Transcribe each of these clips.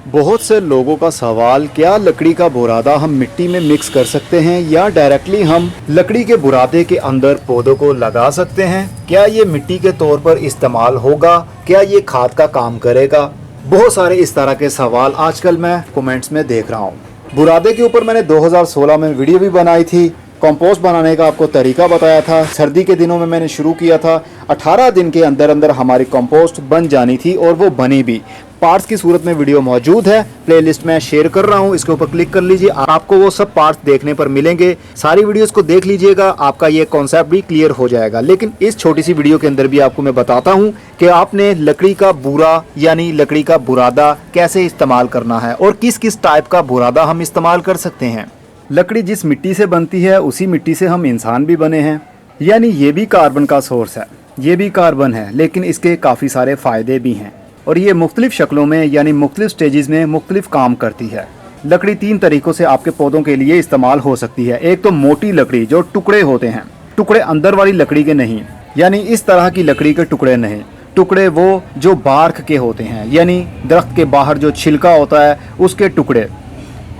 बहुत से लोगों का सवाल, क्या लकड़ी का बुरादा हम मिट्टी में मिक्स कर सकते हैं या डायरेक्टली हम लकड़ी के बुरादे के अंदर पौधों को लगा सकते हैं? क्या ये मिट्टी के तौर पर इस्तेमाल होगा? क्या ये खाद का काम करेगा? बहुत सारे इस तरह के सवाल आजकल मैं कमेंट्स में देख रहा हूँ। बुरादे के ऊपर मैंने 2016 में वीडियो भी बनाई थी, कंपोस्ट बनाने का आपको तरीका बताया था। सर्दी के दिनों में मैंने शुरू किया था। 18 दिन के अंदर अंदर हमारी कंपोस्ट बन जानी थी और वो बनी भी। पार्ट्स की सूरत में वीडियो मौजूद है, प्लेलिस्ट में शेयर कर रहा हूँ, इसके ऊपर क्लिक कर लीजिए, आपको वो सब पार्ट्स देखने पर मिलेंगे। सारी वीडियोस को देख लीजिएगा, आपका ये कॉन्सेप्ट भी क्लियर हो जाएगा। लेकिन इस छोटी सी वीडियो के अंदर भी आपको मैं बताता हूँ कि आपने लकड़ी का बूरा यानी लकड़ी का बुरादा कैसे इस्तेमाल करना है और किस किस टाइप का बुरादा हम इस्तेमाल कर सकते हैं। लकड़ी जिस मिट्टी से बनती है उसी मिट्टी से हम इंसान भी बने हैं, यानी ये भी कार्बन का सोर्स है, ये भी कार्बन है, लेकिन इसके काफ़ी सारे फ़ायदे भी हैं और ये मुख्तलिफ शक्लों में यानी मुख्तलिफ स्टेजेस में मुख्तलिफ काम करती है। लकड़ी 3 तरीक़ों से आपके पौधों के लिए इस्तेमाल हो सकती है। एक तो मोटी लकड़ी, जो टुकड़े होते हैं, टुकड़े अंदर वाली लकड़ी के नहीं, यानी इस तरह की लकड़ी के टुकड़े नहीं, टुकड़े वो जो बार्क के होते हैं, यानी दरख्त के बाहर जो छिलका होता है उसके टुकड़े,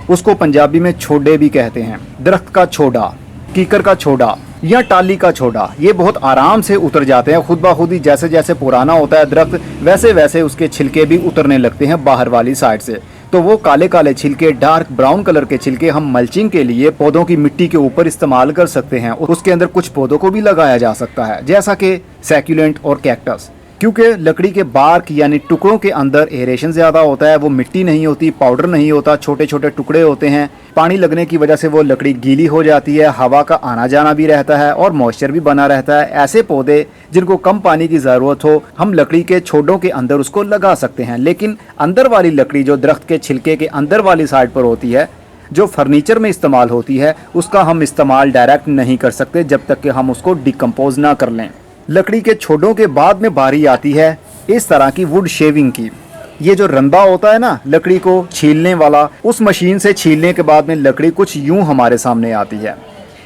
उसको पंजाबी में छोड़े भी कहते हैं। दरख्त का छोड़ा, कीकर का छोड़ा या टाली का छोड़ा, ये बहुत आराम से उतर जाते हैं खुद ब खुद ही। जैसे जैसे पुराना होता है दरख्त, वैसे वैसे उसके छिलके भी उतरने लगते हैं बाहर वाली साइड से। तो वो काले काले छिलके, डार्क ब्राउन कलर के छिलके हम मल्चिंग के लिए पौधों की मिट्टी के ऊपर इस्तेमाल कर सकते हैं। उसके अंदर कुछ पौधों को भी लगाया जा सकता है, जैसा कि सैक्यूलेंट और कैक्टस। क्योंकि लकड़ी के बार्क यानी टुकड़ों के अंदर एरेशन ज़्यादा होता है, वो मिट्टी नहीं होती, पाउडर नहीं होता, छोटे छोटे टुकड़े होते हैं। पानी लगने की वजह से वो लकड़ी गीली हो जाती है, हवा का आना जाना भी रहता है और मॉइस्चर भी बना रहता है। ऐसे पौधे जिनको कम पानी की ज़रूरत हो, हम लकड़ी के छोड़ों के अंदर उसको लगा सकते हैं। लेकिन अंदर वाली लकड़ी जो दरख्त के छिलके के अंदर वाली साइड पर होती है, जो फर्नीचर में इस्तेमाल होती है, उसका हम इस्तेमाल डायरेक्ट नहीं कर सकते जब तक कि हम उसको डिकम्पोज ना कर लें। लकड़ी के छोड़ों के बाद में बारी आती है इस तरह की वुड शेविंग की। ये जो रंदा होता है ना लकड़ी को छीलने वाला, उस मशीन से छीलने के बाद में लकड़ी कुछ यूं हमारे सामने आती है।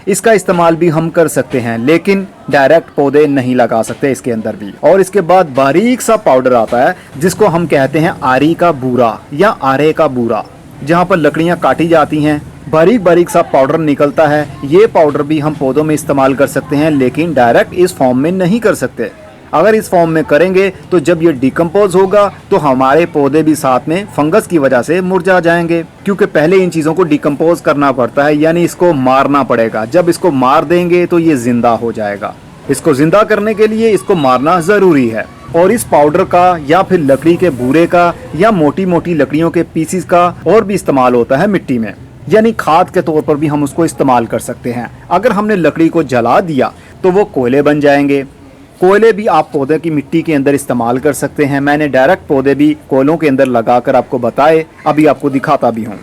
इसका इस्तेमाल भी हम कर सकते हैं, लेकिन डायरेक्ट पौधे नहीं लगा सकते इसके अंदर भी। और इसके बाद बारीक सा पाउडर आता है जिसको हम कहते हैं आरी का बूरा या आरे का बूरा, जहाँ पर लकड़ियाँ काटी जाती हैं, बारीक बारीक सा पाउडर निकलता है। ये पाउडर भी हम पौधों में इस्तेमाल कर सकते हैं, लेकिन डायरेक्ट इस फॉर्म में नहीं कर सकते। अगर इस फॉर्म में करेंगे तो जब ये डिकम्पोज होगा तो हमारे पौधे भी साथ में फंगस की वजह से मुरझा जाएंगे, क्योंकि पहले इन चीज़ों को डिकम्पोज करना पड़ता है, यानी इसको मारना पड़ेगा। जब इसको मार देंगे तो ये जिंदा हो जाएगा। इसको जिंदा करने के लिए इसको मारना ज़रूरी है। और इस पाउडर का या फिर लकड़ी के बूरे का या मोटी मोटी लकड़ियों के पीसीस का और भी इस्तेमाल होता है मिट्टी में, यानी खाद के तौर पर भी हम उसको इस्तेमाल कर सकते हैं। अगर हमने लकड़ी को जला दिया तो वो कोयले बन जाएंगे। कोयले भी आप पौधे की मिट्टी के अंदर इस्तेमाल कर सकते हैं। मैंने डायरेक्ट पौधे भी कोयलों के अंदर लगाकर आपको बताए, अभी आपको दिखाता भी हूँ।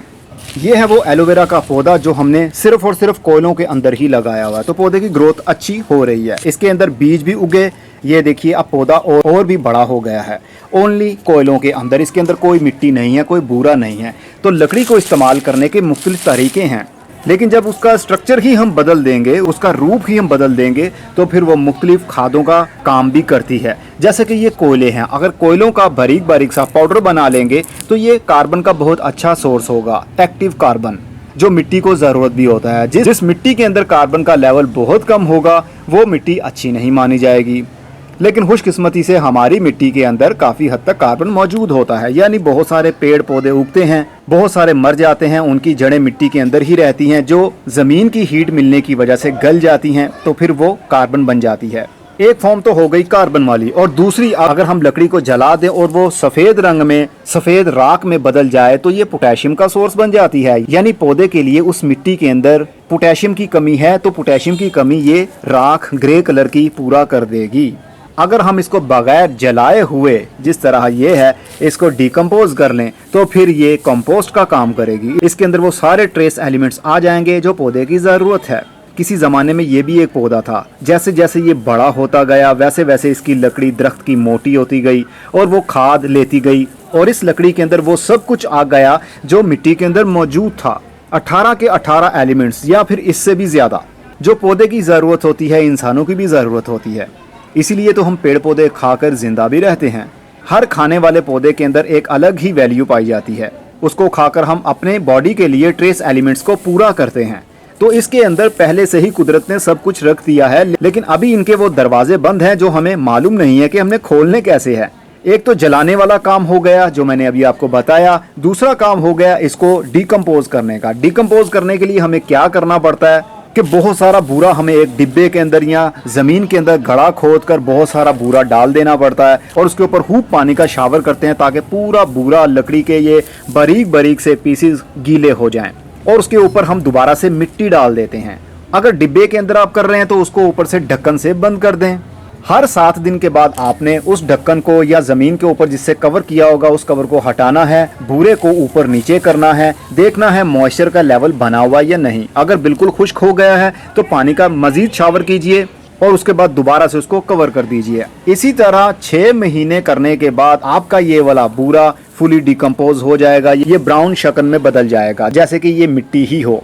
ये है वो एलोवेरा का पौधा जो हमने सिर्फ और सिर्फ कोयलों के अंदर ही लगाया हुआ है, तो पौधे की ग्रोथ अच्छी हो रही है। इसके अंदर बीज भी उगे, ये देखिए अब पौधा और भी बड़ा हो गया है, ओनली कोयलों के अंदर। इसके अंदर कोई मिट्टी नहीं है, कोई बूरा नहीं है। तो लकड़ी को इस्तेमाल करने के मुख्तलिफ तरीके हैं, लेकिन जब उसका स्ट्रक्चर ही हम बदल देंगे, उसका रूप ही हम बदल देंगे, तो फिर वो मुख्तलिफ खादों का काम भी करती है। जैसे कि ये कोयले हैं, अगर कोयलों का बारीक बारीक सा पाउडर बना लेंगे तो ये कार्बन का बहुत अच्छा सोर्स होगा, एक्टिव कार्बन, जो मिट्टी को ज़रूरत भी होता है। जिस मिट्टी के अंदर कार्बन का लेवल बहुत कम होगा वो मिट्टी अच्छी नहीं मानी जाएगी। लेकिन खुशकिस्मती से हमारी मिट्टी के अंदर काफ़ी हद तक कार्बन मौजूद होता है, यानी बहुत सारे पेड़ पौधे उगते हैं, बहुत सारे मर जाते हैं, उनकी जड़ें मिट्टी के अंदर ही रहती हैं, जो ज़मीन की हीट मिलने की वजह से गल जाती हैं, तो फिर वो कार्बन बन जाती है। एक फॉर्म तो हो गई कार्बन वाली, और दूसरी अगर हम लकड़ी को जला दें और वो सफ़ेद रंग में, सफ़ेद राख में बदल जाए तो ये पोटेशियम का सोर्स बन जाती है। यानी पौधे के लिए उस मिट्टी के अंदर पोटेशियम की कमी है, तो पोटेशियम की कमी ये राख ग्रे कलर की पूरा कर देगी। अगर हम इसको बगैर जलाए हुए, जिस तरह ये है, इसको डिकम्पोज कर लें तो फिर ये कंपोस्ट का काम करेगी। इसके अंदर वो सारे ट्रेस एलिमेंट्स आ जाएंगे जो पौधे की ज़रूरत है। किसी ज़माने में ये भी एक पौधा था, जैसे जैसे ये बड़ा होता गया वैसे वैसे इसकी लकड़ी दरख्त की मोटी होती गई और वो खाद लेती गई, और इस लकड़ी के अंदर वो सब कुछ आ गया जो मिट्टी के अंदर मौजूद था। 18 के 18 एलिमेंट्स या फिर इससे भी ज़्यादा, जो पौधे की ज़रूरत होती है, इंसानों की भी ज़रूरत होती है। इसीलिए तो हम पेड़ पौधे खाकर जिंदा भी रहते हैं। हर खाने वाले पौधे के अंदर एक अलग ही वैल्यू पाई जाती है। उसको खाकर हम अपने बॉडी के लिए ट्रेस एलिमेंट्स को पूरा करते हैं। तो इसके अंदर पहले से ही कुदरत ने सब कुछ रख दिया है, लेकिन अभी इनके वो दरवाजे बंद हैं जो हमें मालूम नहीं है कि हमने खोलने कैसे है। एक तो जलाने वाला काम हो गया जो मैंने अभी आपको बताया, दूसरा काम हो गया इसको डिकम्पोज करने का। डिकम्पोज करने के लिए हमें क्या करना पड़ता है कि बहुत सारा बूरा हमें एक डिब्बे के अंदर या जमीन के अंदर गड़ा खोद कर बहुत सारा बूरा डाल देना पड़ता है और उसके ऊपर खूब पानी का शावर करते हैं ताकि पूरा बूरा लकड़ी के ये बारीक बारीक से पीसेस गीले हो जाएं और उसके ऊपर हम दोबारा से मिट्टी डाल देते हैं। अगर डिब्बे के अंदर आप कर रहे हैं तो उसको ऊपर से ढक्कन से बंद कर दें। हर 7 दिन के बाद आपने उस ढक्कन को या जमीन के ऊपर जिससे कवर किया होगा उस कवर को हटाना है, बूरे को ऊपर नीचे करना है, देखना है मॉइस्चर का लेवल बना हुआ या नहीं। अगर बिल्कुल खुश्क हो गया है तो पानी का मजीद शावर कीजिए और उसके बाद दोबारा से उसको कवर कर दीजिए। इसी तरह 6 महीने करने के बाद आपका ये वाला बूरा फुली डिकम्पोज हो जाएगा। ये ब्राउन शक्ल में बदल जाएगा जैसे कि ये मिट्टी ही हो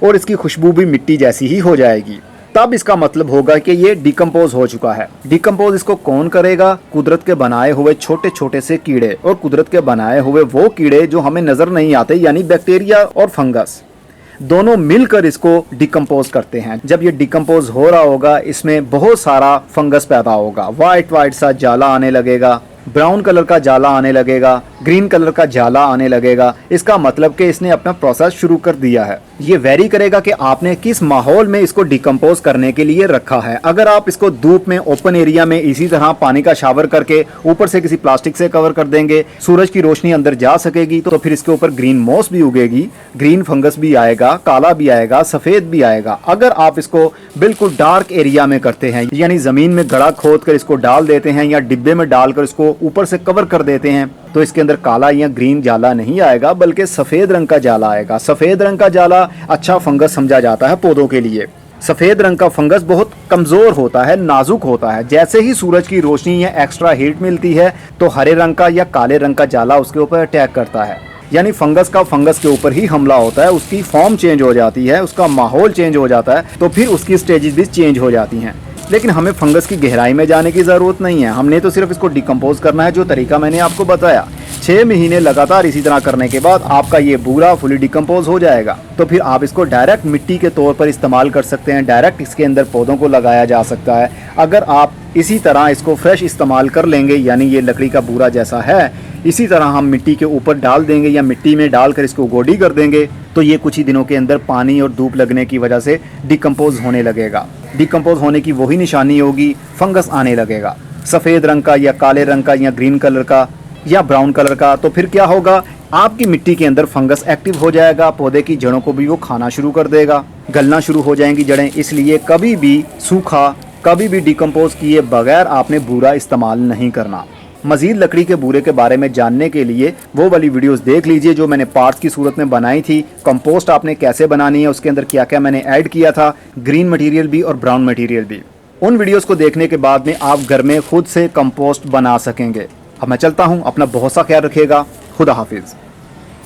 और इसकी खुशबू भी मिट्टी जैसी ही हो जाएगी। तब इसका मतलब होगा कि ये डिकम्पोज हो चुका है। डिकम्पोज इसको कौन करेगा? कुदरत के बनाए हुए छोटे छोटे से कीड़े और कुदरत के बनाए हुए वो कीड़े जो हमें नजर नहीं आते, यानी बैक्टीरिया और फंगस, दोनों मिलकर इसको डिकम्पोज करते हैं। जब ये डिकम्पोज हो रहा होगा इसमें बहुत सारा फंगस पैदा होगा, वाइट सा जाला आने लगेगा, ब्राउन कलर का जाला आने लगेगा, ग्रीन कलर का जाला आने लगेगा। इसका मतलब कि इसने अपना प्रोसेस शुरू कर दिया है। ये वेरी करेगा कि आपने किस माहौल में इसको डिकम्पोज करने के लिए रखा है। अगर आप इसको धूप में ओपन एरिया में इसी तरह पानी का शावर करके ऊपर से किसी प्लास्टिक से कवर कर देंगे, सूरज की रोशनी अंदर जा सकेगी तो फिर इसके ऊपर ग्रीन मॉस भी उगेगी, ग्रीन फंगस भी आएगा, काला भी आएगा, सफेद भी आएगा। अगर आप इसको बिल्कुल डार्क एरिया में करते हैं, यानी जमीन में गड़ा खोद कर इसको डाल देते हैं या डिब्बे में डालकर इसको ऊपर से कवर कर देते हैं, तो इसके अंदर काला या ग्रीन जाला नहीं आएगा बल्कि सफेद रंग का जाला आएगा। सफेद रंग का जाला अच्छा फंगस समझा जाता है पौधों के लिए। सफेद रंग का फंगस बहुत कमजोर होता है, नाजुक होता है। जैसे ही सूरज की रोशनी या एक्स्ट्रा हीट मिलती है तो हरे रंग का या काले रंग का जाला उसके ऊपर अटैक करता है, यानी फंगस का फंगस के ऊपर ही हमला होता है। उसकी फॉर्म चेंज हो जाती है, उसका माहौल चेंज हो जाता है, तो फिर उसकी स्टेजेस भी चेंज हो जाती हैं। लेकिन हमें फंगस की गहराई में जाने की ज़रूरत नहीं है, हमने तो सिर्फ इसको डिकम्पोज करना है जो तरीका मैंने आपको बताया। 6 महीने लगातार इसी तरह करने के बाद आपका ये बूरा फुली डिकम्पोज हो जाएगा। तो फिर आप इसको डायरेक्ट मिट्टी के तौर पर इस्तेमाल कर सकते हैं, डायरेक्ट इसके अंदर पौधों को लगाया जा सकता है। अगर आप इसी तरह इसको फ्रेश इस्तेमाल कर लेंगे, यानी ये लकड़ी का बूरा जैसा है इसी तरह हम मिट्टी के ऊपर डाल देंगे या मिट्टी में डालकर इसको गोडी कर देंगे, तो ये कुछ ही दिनों के अंदर पानी और धूप लगने की वजह से डिकम्पोज होने लगेगा। डिकम्पोज होने की वही निशानी होगी, फंगस आने लगेगा सफ़ेद रंग का या काले रंग का या ग्रीन कलर का या ब्राउन कलर का। तो फिर क्या होगा, आपकी मिट्टी के अंदर फंगस एक्टिव हो जाएगा, पौधे की जड़ों को भी वो खाना शुरू कर देगा, गलना शुरू हो जाएंगी जड़ें। इसलिए कभी भी सूखा, कभी भी डिकम्पोज किए बगैर आपने बूरा इस्तेमाल नहीं करना। मज़ीद लकड़ी के बूरे के बारे में जानने के लिए वो वाली वीडियोस देख लीजिए जो मैंने पार्ट्स की सूरत में बनाई थी। कंपोस्ट आपने कैसे बनानी है, उसके अंदर क्या क्या मैंने ऐड किया था, ग्रीन मटेरियल भी और ब्राउन मटेरियल भी। उन वीडियोस को देखने के बाद में आप घर में खुद से कंपोस्ट बना सकेंगे। अब मैं चलता हूँ, अपना बहुत सा ख्याल रखिएगा। खुदा हाफिज़।